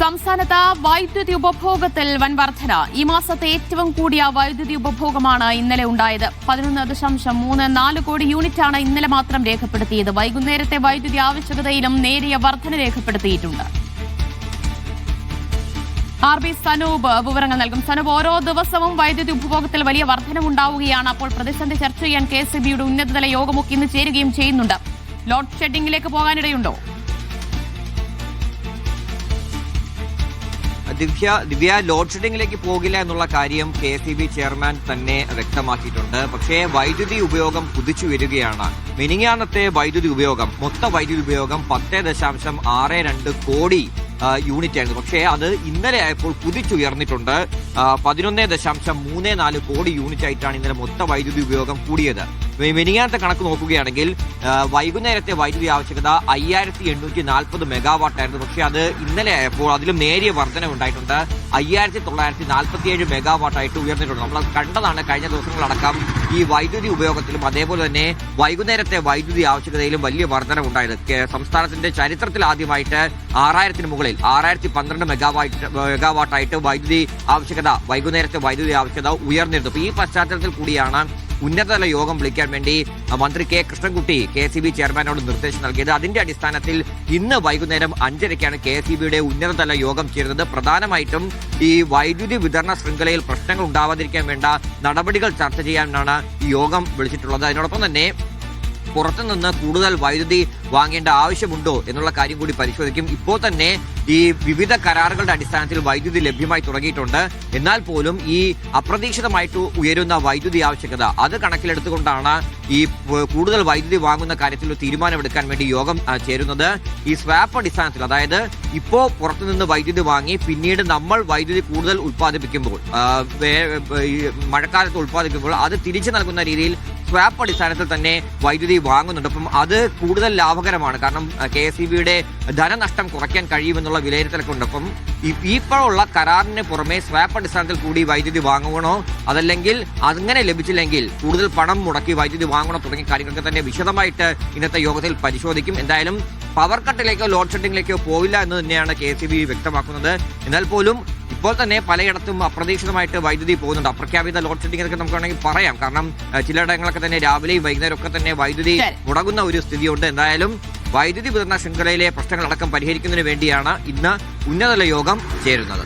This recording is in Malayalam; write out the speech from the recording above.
സംസ്ഥാനത്ത് വൈദ്യുതി ഉപഭോഗത്തിൽ വൻ വർധന. ഈ മാസത്തെ ഏറ്റവും കൂടിയ വൈദ്യുതി ഉപഭോഗമാണ് ഇന്നലെ ഉണ്ടായത്. 11.34 കോടി യൂണിറ്റാണ് ഇന്നലെ മാത്രം രേഖപ്പെടുത്തിയത്. വൈകുന്നേരത്തെ വൈദ്യുതി ആവശ്യകതയിലും നേരിയ വർധന രേഖപ്പെടുത്തിയിട്ടുണ്ട്. RB സനൂപ് വിവരങ്ങൾ നൽകും. സനൂപ്, ഓരോ ദിവസവും വൈദ്യുതി ഉപഭോഗത്തിൽ വലിയ വർധനമുണ്ടാവുകയാണ്. അപ്പോൾ പ്രതിസന്ധി ചർച്ച ചെയ്യാൻ KSEBിയുടെ ഉന്നതതല യോഗമൊക്കെ ഇന്ന് ചേരുകയും ചെയ്യുന്നുണ്ട്. ലോഡ് ഷെഡിംഗിലേക്ക് പോകാനിടയുണ്ടോ? ദിവ്യ ലോഡ് ഷെഡിംഗിലേക്ക് പോകില്ല എന്നുള്ള കാര്യം KSEB ചെയർമാൻ തന്നെ വ്യക്തമാക്കിയിട്ടുണ്ട്. പക്ഷേ വൈദ്യുതി ഉപയോഗം കുതിച്ചു വരികയാണ്. മിനിങ്ങാന്നത്തെ വൈദ്യുതി ഉപയോഗം, മൊത്ത വൈദ്യുതി ഉപയോഗം 10.62 കോടി യൂണിറ്റ് ആയിരുന്നു. പക്ഷേ അത് ഇന്നലെ ആയപ്പോൾ കുതിച്ചുയർന്നിട്ടുണ്ട്. 11.34 കോടി യൂണിറ്റ് ആയിട്ടാണ് ഇന്നലെ മൊത്ത വൈദ്യുതി ഉപയോഗം കൂടിയത്. മിനിങ്ങാനത്തെ കണക്ക് നോക്കുകയാണെങ്കിൽ വൈകുന്നേരത്തെ വൈദ്യുതി ആവശ്യകത 5840 മെഗാവാട്ട് ആയിരുന്നു. പക്ഷേ അത് ഇന്നലെ ആയപ്പോൾ അതിലും നേരിയ വർധന ഉണ്ടായിട്ടുണ്ട്. 5947 മെഗാവാട്ടായിട്ട് ഉയർന്നിട്ടുണ്ട്. നമ്മൾ കണ്ടതാണ് കഴിഞ്ഞ ദിവസങ്ങളടക്കം ഈ വൈദ്യുതി ഉപയോഗത്തിലും അതേപോലെ തന്നെ വൈകുന്നേരത്തെ വൈദ്യുതി ആവശ്യകതയിലും വലിയ വർധന ഉണ്ടായത്. സംസ്ഥാനത്തിന്റെ ചരിത്രത്തിൽ ആദ്യമായിട്ട് 6000-ന് മുകളിൽ 6012 മെഗാവാട്ടായിട്ട് വൈകുന്നേരത്തെ വൈദ്യുതി ആവശ്യകത ഉയർന്നിരുന്നു. ഈ പശ്ചാത്തലത്തിൽ കൂടിയാണ് ഉന്നതതല യോഗം വിളിക്കാൻ വേണ്ടി മന്ത്രി K. കൃഷ്ണൻകുട്ടി KSEB ചെയർമാനോട് നിർദ്ദേശം നൽകിയത്. അതിന്റെ അടിസ്ഥാനത്തിൽ ഇന്ന് വൈകുന്നേരം 5:30-ക്കാണ് KSEBിയുടെ ഉന്നതതല യോഗം ചേരുന്നത്. പ്രധാനമായിട്ടും ഈ വൈദ്യുതി വിതരണ ശൃംഖലയിൽ പ്രശ്നങ്ങൾ ഉണ്ടാവാതിരിക്കാൻ വേണ്ട നടപടികൾ ചർച്ച ചെയ്യാനാണ് ഈ യോഗം വിളിച്ചിട്ടുള്ളത്. അതിനോടൊപ്പം തന്നെ പുറത്തുനിന്ന് കൂടുതൽ വൈദ്യുതി വാങ്ങേണ്ട ആവശ്യമുണ്ടോ എന്നുള്ള കാര്യം കൂടി പരിശോധിക്കും. ഇപ്പോൾ തന്നെ ഈ വിവിധ കരാറുകളുടെ അടിസ്ഥാനത്തിൽ വൈദ്യുതി ലഭ്യമായി തുടങ്ങിയിട്ടുണ്ട്. എന്നാൽ പോലും ഈ അപ്രതീക്ഷിതമായിട്ട് ഉയരുന്ന വൈദ്യുതി ആവശ്യകത അത് കണക്കിലെടുത്തുകൊണ്ടാണ് ഈ കൂടുതൽ വൈദ്യുതി വാങ്ങുന്ന കാര്യത്തിൽ ഒരു തീരുമാനമെടുക്കാൻ വേണ്ടി യോഗം ചേരുന്നത്. ഈ സ്വാപ്പ് അടിസ്ഥാനത്തിൽ, അതായത് ഇപ്പോ പുറത്തുനിന്ന് വൈദ്യുതി വാങ്ങി പിന്നീട് നമ്മൾ വൈദ്യുതി കൂടുതൽ ഉൽപ്പാദിപ്പിക്കുമ്പോൾ, മഴക്കാലത്ത് ഉൽപ്പാദിപ്പിക്കുമ്പോൾ അത് തിരിച്ചു നൽകുന്ന രീതിയിൽ സ്വാപ്പ് അടിസ്ഥാനത്തിൽ തന്നെ വൈദ്യുതി വാങ്ങുന്നുണ്ട്. അപ്പം അത് കൂടുതൽ ലാഭകരമാണ്. കാരണം KSEBിയുടെ ധനനഷ്ടം കുറയ്ക്കാൻ കഴിയുമെന്നുള്ള വിലയിരുത്തലൊക്കെ ഉണ്ട്. അപ്പം ഇപ്പോഴുള്ള കരാറിന് പുറമെ സ്വാപ്പ് അടിസ്ഥാനത്തിൽ കൂടി വൈദ്യുതി വാങ്ങണോ, അതല്ലെങ്കിൽ അങ്ങനെ ലഭിച്ചില്ലെങ്കിൽ കൂടുതൽ പണം മുടക്കി വൈദ്യുതി വാങ്ങണോ തുടങ്ങിയ കാര്യങ്ങളൊക്കെ തന്നെ വിശദമായിട്ട് ഇന്നത്തെ യോഗത്തിൽ പരിശോധിക്കും. എന്തായാലും പവർ കട്ടിലേക്കോ ലോഡ് ഷെഡിംഗിലേക്കോ പോവില്ല എന്ന് തന്നെയാണ് KSEB വ്യക്തമാക്കുന്നത്. എന്നാൽ പോലും ഇപ്പോൾ തന്നെ പലയിടത്തും അപ്രതീക്ഷിതമായിട്ട് വൈദ്യുതി പോകുന്നുണ്ട്. അപ്രഖ്യാപിത ലോഡ് ഷെഡിംഗ് എന്നൊക്കെ നമുക്ക് വേണമെങ്കിൽ പറയാം. കാരണം ചിലയിടങ്ങളൊക്കെ തന്നെ രാവിലെയും വൈകുന്നേരം ഒക്കെ തന്നെ വൈദ്യുതി മുടങ്ങുന്ന ഒരു സ്ഥിതിയുണ്ട്. എന്തായാലും വൈദ്യുതി വിതരണ ശൃംഖലയിലെ പ്രശ്നങ്ങളടക്കം പരിഹരിക്കുന്നതിന് വേണ്ടിയാണ് ഇന്ന് ഉന്നതതല യോഗം ചേരുന്നത്.